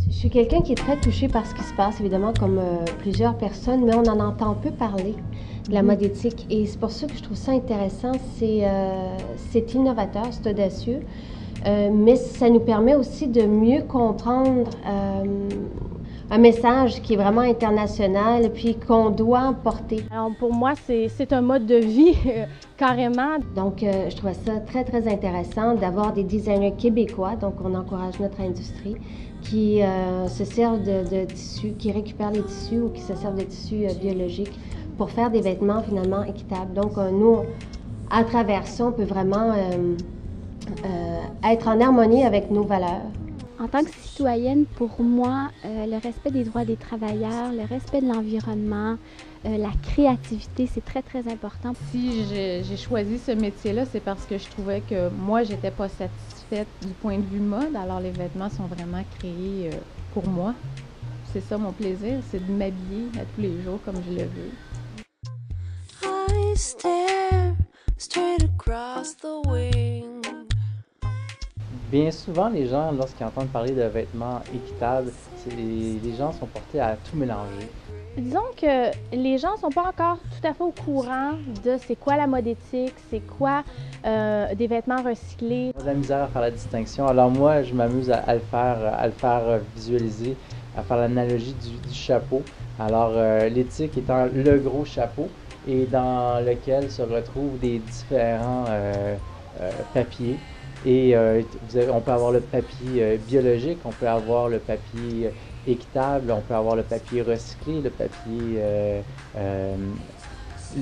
Je suis quelqu'un qui est très touché par ce qui se passe, évidemment, comme plusieurs personnes, mais on en entend peu parler de la mode éthique. Et c'est pour ça que je trouve ça intéressant. C'est innovateur, c'est audacieux, mais ça nous permet aussi de mieux comprendre un message qui est vraiment international, puis qu'on doit porter. Alors pour moi, c'est un mode de vie, carrément. Donc, je trouvais ça très, très intéressant d'avoir des designers québécois, donc on encourage notre industrie, qui se servent de tissus, qui récupèrent les tissus ou qui se servent de tissus biologiques pour faire des vêtements finalement équitables. Donc, nous, à travers ça, on peut vraiment être en harmonie avec nos valeurs. En tant que citoyenne, pour moi, le respect des droits des travailleurs, le respect de l'environnement, la créativité, c'est très, très important. Si j'ai choisi ce métier-là, c'est parce que je trouvais que moi, j'étais pas satisfaite du point de vue mode. Alors, les vêtements sont vraiment créés pour moi. C'est ça mon plaisir, c'est de m'habiller à tous les jours comme je le veux. I stare straight across the wing. Bien souvent, les gens, lorsqu'ils entendent parler de vêtements équitables, les gens sont portés à tout mélanger. Disons que les gens ne sont pas encore tout à fait au courant de c'est quoi la mode éthique, c'est quoi des vêtements recyclés. On a de la misère à faire la distinction. Alors moi, je m'amuse à le faire visualiser, à faire l'analogie du chapeau. Alors l'éthique étant le gros chapeau et dans lequel se retrouvent des différents papiers. Et on peut avoir le papier biologique, on peut avoir le papier équitable, on peut avoir le papier recyclé, le papier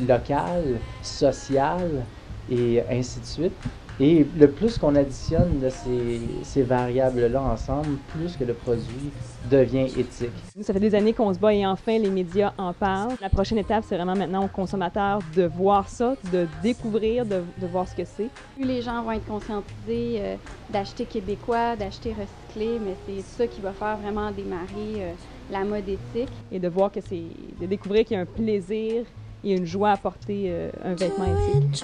local, social et ainsi de suite. Et le plus qu'on additionne de ces variables-là ensemble, plus que le produit devient éthique. Ça fait des années qu'on se bat et enfin les médias en parlent. La prochaine étape, c'est vraiment maintenant aux consommateurs de voir ça, de découvrir, de voir ce que c'est. Plus les gens vont être conscientisés d'acheter québécois, d'acheter recyclé, mais c'est ça qui va faire vraiment démarrer la mode éthique. Et de voir que de découvrir qu'il y a un plaisir et une joie à porter un vêtement éthique.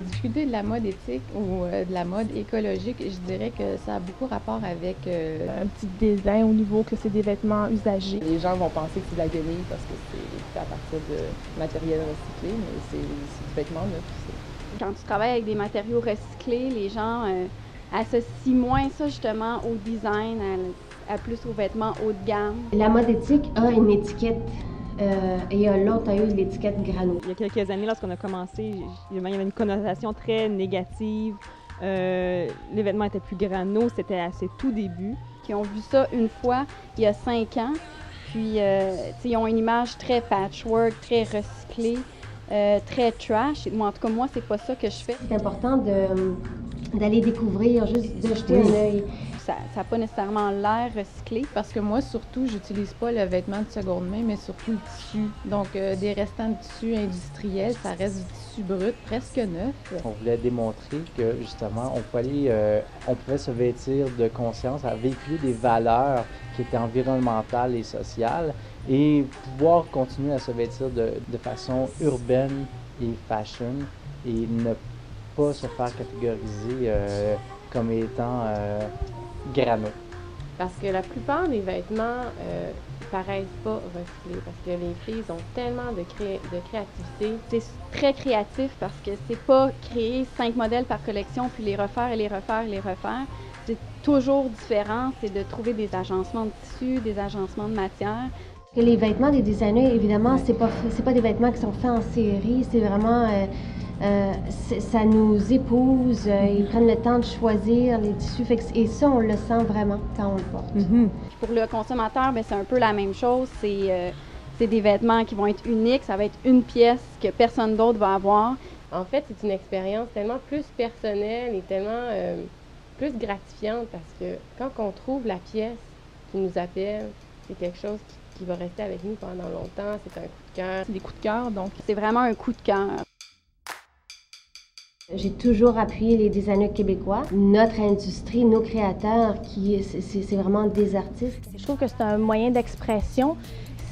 Discuter de la mode éthique ou de la mode écologique, je dirais que ça a beaucoup rapport avec Un petit dédain au niveau que c'est des vêtements usagés. Les gens vont penser que c'est de la guenille parce que c'est fait à partir de matériel recyclé, mais c'est du vêtement neuf. Quand tu travailles avec des matériaux recyclés, les gens associent moins ça justement au design, à plus aux vêtements haut de gamme. La mode éthique a une étiquette. Et l'autre a eu l'étiquette grano. Il y a quelques années, lorsqu'on a commencé, il y avait une connotation très négative. Les vêtements étaient plus grano, c'était à ses tout débuts. Qui ont vu ça une fois, il y a 5 ans. Puis, ils ont une image très patchwork, très recyclée, très trash. Moi, en tout cas, moi, c'est pas ça que je fais. C'est important d'aller découvrir, juste de jeter un œil. Ça n'a pas nécessairement l'air recyclé. parce que moi, surtout, j'utilise pas le vêtement de seconde main, mais surtout le tissu. Donc, des restants de tissu industriel, ça reste du tissu brut, presque neuf. On voulait démontrer que, justement, on pouvait se vêtir de conscience, à véhiculer des valeurs qui étaient environnementales et sociales et pouvoir continuer à se vêtir de façon urbaine et fashion et ne pas se faire catégoriser comme étant grano. Parce que la plupart des vêtements paraissent pas recyclés, parce que les filles ont tellement de créativité. C'est très créatif parce que c'est pas créer 5 modèles par collection puis les refaire et les refaire et les refaire. C'est toujours différent, c'est de trouver des agencements de tissus, des agencements de matière. Les vêtements des designers, évidemment, c'est pas des vêtements qui sont faits en série, c'est vraiment ça nous épouse, ils prennent le temps de choisir les tissus, et ça, on le sent vraiment quand on le porte. Mm-hmm. Pour le consommateur, c'est un peu la même chose, c'est des vêtements qui vont être uniques, ça va être une pièce que personne d'autre va avoir. En fait, c'est une expérience tellement plus personnelle et tellement plus gratifiante parce que quand on trouve la pièce qui nous appelle, c'est quelque chose qui va rester avec nous pendant longtemps, c'est un coup de cœur. C'est des coups de cœur, donc c'est vraiment un coup de cœur. J'ai toujours appuyé les designers québécois, notre industrie, nos créateurs, c'est vraiment des artistes. je trouve que c'est un moyen d'expression.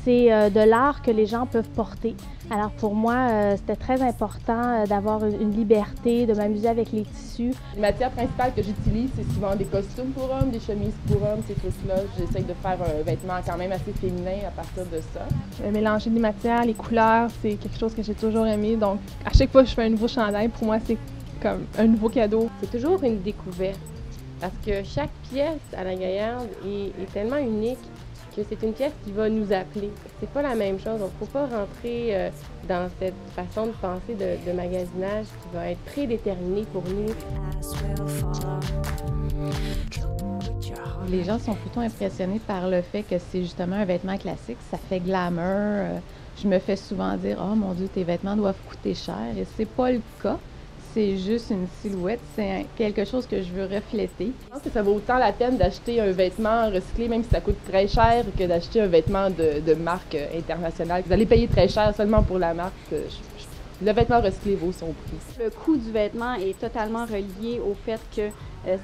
c'est de l'art que les gens peuvent porter. Alors pour moi, c'était très important d'avoir une liberté, de m'amuser avec les tissus. Les matières principales que j'utilise, c'est souvent des costumes pour hommes, des chemises pour hommes, ces trucs-là. J'essaye de faire un vêtement quand même assez féminin à partir de ça. Mélanger les matières, les couleurs, c'est quelque chose que j'ai toujours aimé. Donc à chaque fois que je fais un nouveau chandail, pour moi, c'est comme un nouveau cadeau. C'est toujours une découverte parce que chaque pièce à la Gaillarde est tellement unique que c'est une pièce qui va nous appeler. C'est pas la même chose. Donc, il ne faut pas rentrer dans cette façon de penser de magasinage qui va être prédéterminée pour nous. Les gens sont plutôt impressionnés par le fait que c'est justement un vêtement classique. Ça fait glamour. Je me fais souvent dire « Oh mon Dieu, tes vêtements doivent coûter cher ». Et c'est pas le cas. C'est juste une silhouette, c'est quelque chose que je veux refléter. Je pense que ça vaut autant la peine d'acheter un vêtement recyclé, même si ça coûte très cher, que d'acheter un vêtement de marque internationale. Vous allez payer très cher seulement pour la marque. Le vêtement recyclé vaut son prix. Le coût du vêtement est totalement relié au fait que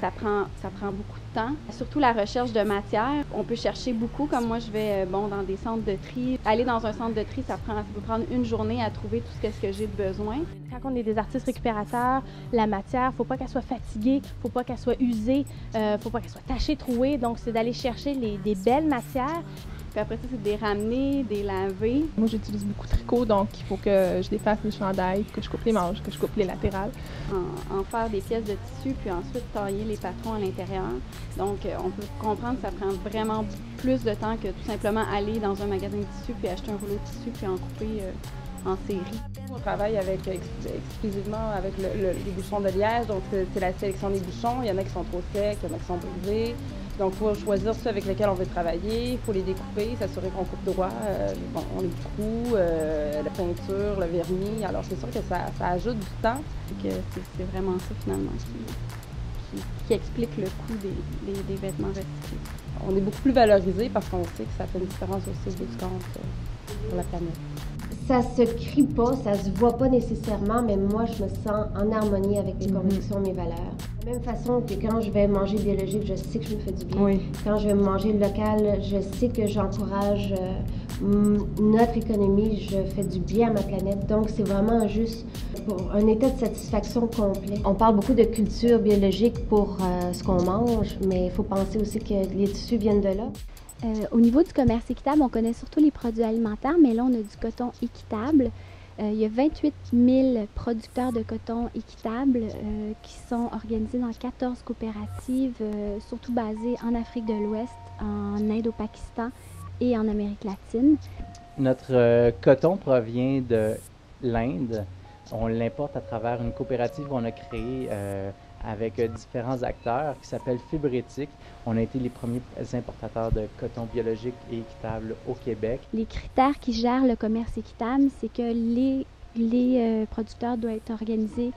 ça prend beaucoup de temps. Surtout la recherche de matière. On peut chercher beaucoup, comme moi je vais dans des centres de tri. Aller dans un centre de tri, ça peut prendre une journée à trouver tout ce que j'ai besoin. Quand on est des artistes récupérateurs, la matière, faut pas qu'elle soit fatiguée, faut pas qu'elle soit usée, faut pas qu'elle soit tachée, trouée. Donc c'est d'aller chercher des belles matières. Puis après ça, c'est de les ramener, de les laver. Moi, j'utilise beaucoup de tricot, donc il faut que je défasse les chandails, que je coupe les manches, que je coupe les latérales. En faire des pièces de tissu, puis ensuite tailler les patrons à l'intérieur. Donc, on peut comprendre que ça prend vraiment plus de temps que tout simplement aller dans un magasin de tissu, puis acheter un rouleau de tissu, puis en couper en série. On travaille exclusivement avec les bouchons de liège, donc c'est la sélection des bouchons. Il y en a qui sont trop secs, il y en a qui sont brisés. Donc, il faut choisir ceux avec lesquels on veut travailler, il faut les découper, s'assurer qu'on coupe droit, les trous, la peinture, le vernis. Alors, c'est sûr que ça ajoute du temps. C'est vraiment ça, finalement, qui explique le coût des vêtements recyclés. On est beaucoup plus valorisé parce qu'on sait que ça fait une différence aussi au bout du compte pour la planète. Ça se crie pas, ça se voit pas nécessairement, mais moi, je me sens en harmonie avec mes convictions, mes valeurs. De la même façon que quand je vais manger biologique, je sais que je me fais du bien. Oui. Quand je vais manger local, je sais que j'encourage notre économie, je fais du bien à ma planète. Donc, c'est vraiment juste pour un état de satisfaction complet. On parle beaucoup de culture biologique pour ce qu'on mange, mais il faut penser aussi que les tissus viennent de là. Au niveau du commerce équitable, on connaît surtout les produits alimentaires, mais là, on a du coton équitable. Il y a 28 000 producteurs de coton équitable qui sont organisés dans 14 coopératives, surtout basées en Afrique de l'Ouest, en Inde, au Pakistan et en Amérique latine. Notre coton provient de l'Inde. On l'importe à travers une coopérative qu'on a créée avec différents acteurs qui s'appelle Fibrétique. On a été les premiers importateurs de coton biologique et équitable au Québec. Les critères qui gèrent le commerce équitable, c'est que les producteurs doivent être organisés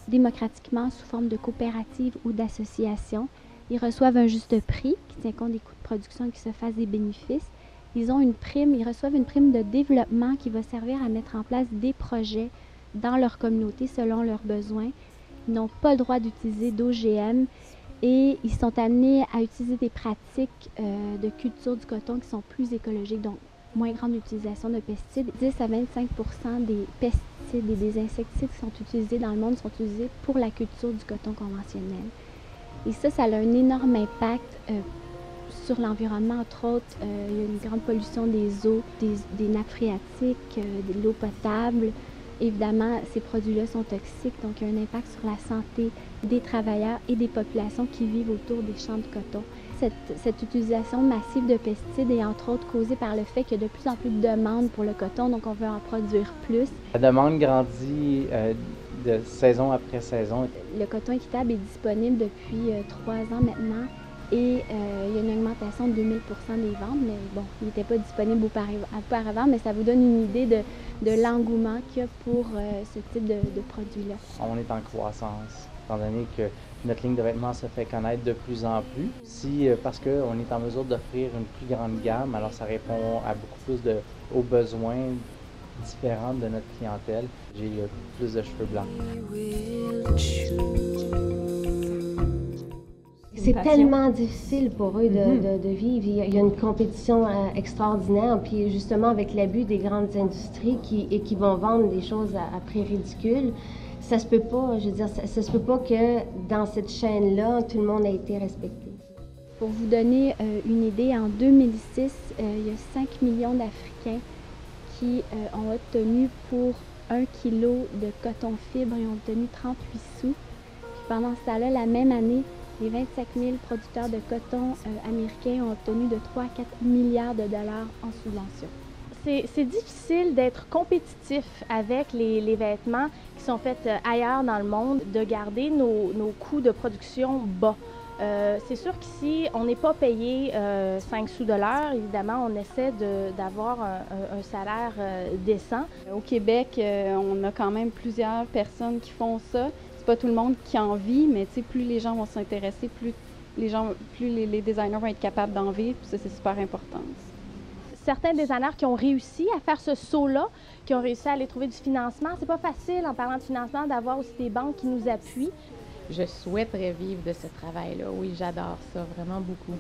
démocratiquement sous forme de coopérative ou d'association. Ils reçoivent un juste prix qui tient compte des coûts de production et qui se fassent des bénéfices. Ils reçoivent une prime de développement qui va servir à mettre en place des projets dans leur communauté selon leurs besoins. Ils n'ont pas le droit d'utiliser d'OGM et ils sont amenés à utiliser des pratiques de culture du coton qui sont plus écologiques, donc moins grande utilisation de pesticides. 10 à 25 % des pesticides et des insecticides qui sont utilisés dans le monde sont utilisés pour la culture du coton conventionnel. Et ça a un énorme impact sur l'environnement, entre autres. Il y a une grande pollution des eaux, des nappes phréatiques, de l'eau potable. Évidemment, ces produits-là sont toxiques, donc il y a un impact sur la santé des travailleurs et des populations qui vivent autour des champs de coton. Cette utilisation massive de pesticides est entre autres causée par le fait qu'il y a de plus en plus de demandes pour le coton, donc on veut en produire plus. La demande grandit de saison après saison. Le coton équitable est disponible depuis 3 ans maintenant et il y a une augmentation de 2000 % des ventes, mais bon, il n'était pas disponible auparavant, mais ça vous donne une idée de l'engouement qu'il y a pour ce type de produit-là. On est en croissance, étant donné que notre ligne de vêtements se fait connaître de plus en plus. Si, parce qu'on est en mesure d'offrir une plus grande gamme, alors ça répond à beaucoup plus aux besoins différents de notre clientèle. J'ai plus de cheveux blancs. C'est passion. tellement difficile pour eux de vivre. Il y a une compétition extraordinaire, puis justement avec l'abus des grandes industries qui vont vendre des choses à prix ridicule, ça se peut pas, je veux dire, ça se peut pas que dans cette chaîne-là, tout le monde a été respecté. Pour vous donner une idée, en 2006, il y a 5 millions d'Africains qui ont obtenu pour 1 kilo de coton-fibre, ils ont obtenu 38 sous. Puis pendant ce temps-là, la même année, les 25 000 producteurs de coton américains ont obtenu de 3 à 4 milliards de dollars en subventions. C'est difficile d'être compétitif avec les vêtements qui sont faits ailleurs dans le monde, de garder nos coûts de production bas. C'est sûr qu'ici, on n'est pas payé 5 sous de l'heure. Évidemment, on essaie d'avoir un salaire décent. Au Québec, on a quand même plusieurs personnes qui font ça. C'est pas tout le monde qui en vit, mais plus les gens vont s'intéresser, plus les designers vont être capables d'en vivre. Puis ça, c'est super important. Certains designers qui ont réussi à faire ce saut-là, qui ont réussi à aller trouver du financement. C'est pas facile, en parlant de financement, d'avoir aussi des banques qui nous appuient. Je souhaiterais vivre de ce travail-là. Oui, j'adore ça, vraiment beaucoup.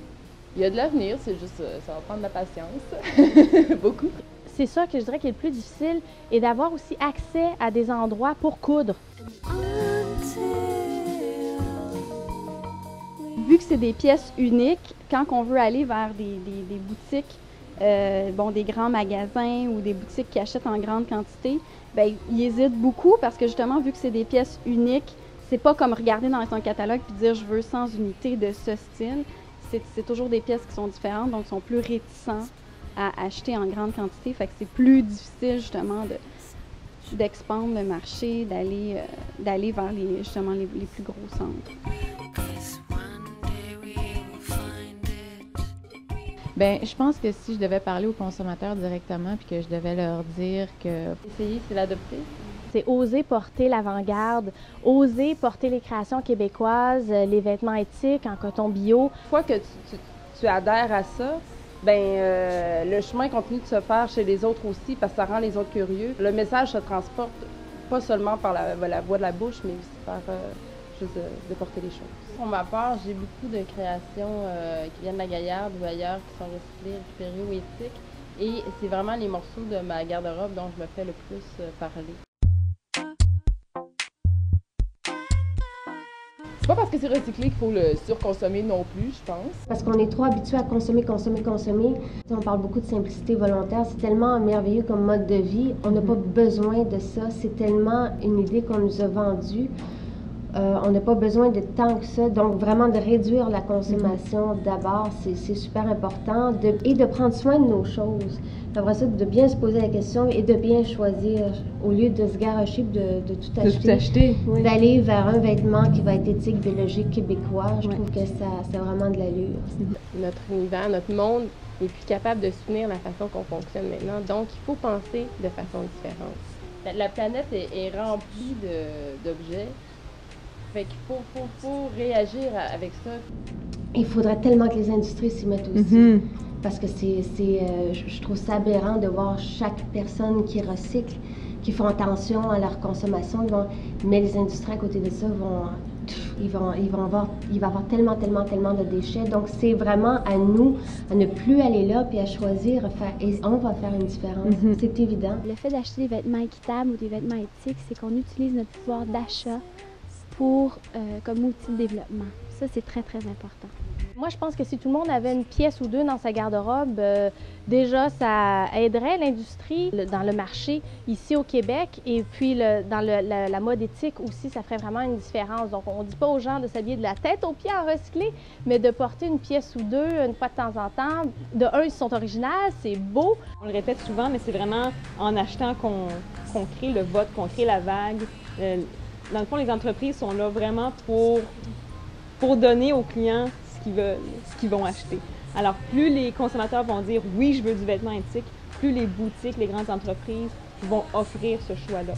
Il y a de l'avenir, c'est juste, ça va prendre de la patience. Beaucoup. C'est ça que je dirais qui est le plus difficile, et d'avoir aussi accès à des endroits pour coudre. Vu que c'est des pièces uniques, quand on veut aller vers des boutiques, des grands magasins ou des boutiques qui achètent en grande quantité, bien, ils hésitent beaucoup parce que justement, vu que c'est des pièces uniques, c'est pas comme regarder dans un catalogue puis dire je veux 100 unités de ce style. C'est toujours des pièces qui sont différentes, donc ils sont plus réticents à acheter en grande quantité. Fait que c'est plus difficile justement d'expandre le marché, d'aller vers justement les plus gros centres. Bien, je pense que si je devais parler aux consommateurs directement puis que je devais leur dire que... Essayer, c'est l'adopter. C'est oser porter l'avant-garde, oser porter les créations québécoises, les vêtements éthiques en coton bio. Une fois que tu adhères à ça, bien, le chemin continue de se faire chez les autres aussi parce que ça rend les autres curieux. Le message se transporte pas seulement par la voix de la bouche, mais aussi par juste de porter les choses. Pour ma part, j'ai beaucoup de créations qui viennent de la Gaillarde ou ailleurs qui sont recyclées, récupérées ou éthiques. Et c'est vraiment les morceaux de ma garde-robe dont je me fais le plus parler. C'est pas parce que c'est recyclé qu'il faut le surconsommer non plus, je pense. Parce qu'on est trop habitué à consommer. On parle beaucoup de simplicité volontaire. C'est tellement merveilleux comme mode de vie. On n'a pas besoin de ça. C'est tellement une idée qu'on nous a vendue. On n'a pas besoin de tant que ça. Donc, vraiment, de réduire la consommation d'abord, c'est super important. Et de prendre soin de nos choses. Après ça, de bien se poser la question et de bien choisir, au lieu de se garrocher de tout acheter. Oui. D'aller vers un vêtement qui va être éthique, biologique, québécois. Je trouve que ça a vraiment de l'allure. Notre univers, notre monde n'est plus capable de soutenir la façon qu'on fonctionne maintenant. Donc, il faut penser de façon différente. La planète est remplie d'objets. Fait qu'il faut réagir avec ça. Il faudrait tellement que les industries s'y mettent aussi. Parce que je trouve ça aberrant de voir chaque personne qui recycle, qui font attention à leur consommation, mais les industries à côté de ça il va y avoir tellement de déchets. Donc c'est vraiment à nous à ne plus aller là puis à choisir et on va faire une différence. C'est évident. Le fait d'acheter des vêtements équitables ou des vêtements éthiques, c'est qu'on utilise notre pouvoir d'achat comme outil de développement. Ça, c'est très, très important. Moi, je pense que si tout le monde avait une pièce ou deux dans sa garde-robe, déjà, ça aiderait l'industrie dans le marché ici au Québec. Et puis, dans la mode éthique aussi, ça ferait vraiment une différence. Donc, on ne dit pas aux gens de s'habiller de la tête aux pieds en recyclé, mais de porter une pièce ou deux une fois de temps en temps. De un, ils sont originales, c'est beau. On le répète souvent, mais c'est vraiment en achetant qu'on crée le vote, qu'on crée la vague. Dans le fond, les entreprises sont là vraiment pour donner aux clients ce qu'ils veulent, ce qu'ils vont acheter. Alors, plus les consommateurs vont dire « oui, je veux du vêtement éthique », plus les boutiques, les grandes entreprises vont offrir ce choix-là.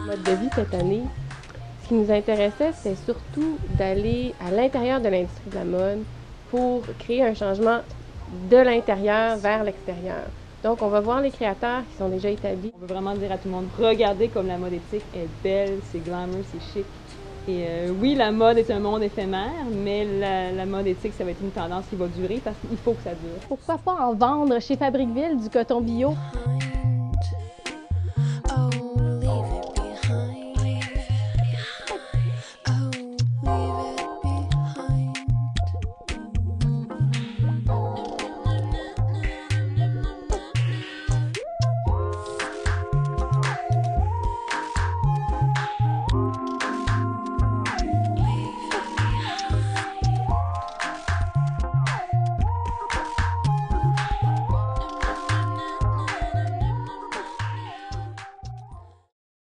Mode de vie cette année, ce qui nous intéressait, c'est surtout d'aller à l'intérieur de l'industrie de la mode pour créer un changement de l'intérieur vers l'extérieur. Donc, on va voir les créateurs qui sont déjà établis. On veut vraiment dire à tout le monde, regardez comme la mode éthique est belle, c'est glamour, c'est chic. Et oui, la mode est un monde éphémère, mais la mode éthique, ça va être une tendance qui va durer parce qu'il faut que ça dure. Pourquoi pas en vendre chez Fabriqueville du coton bio?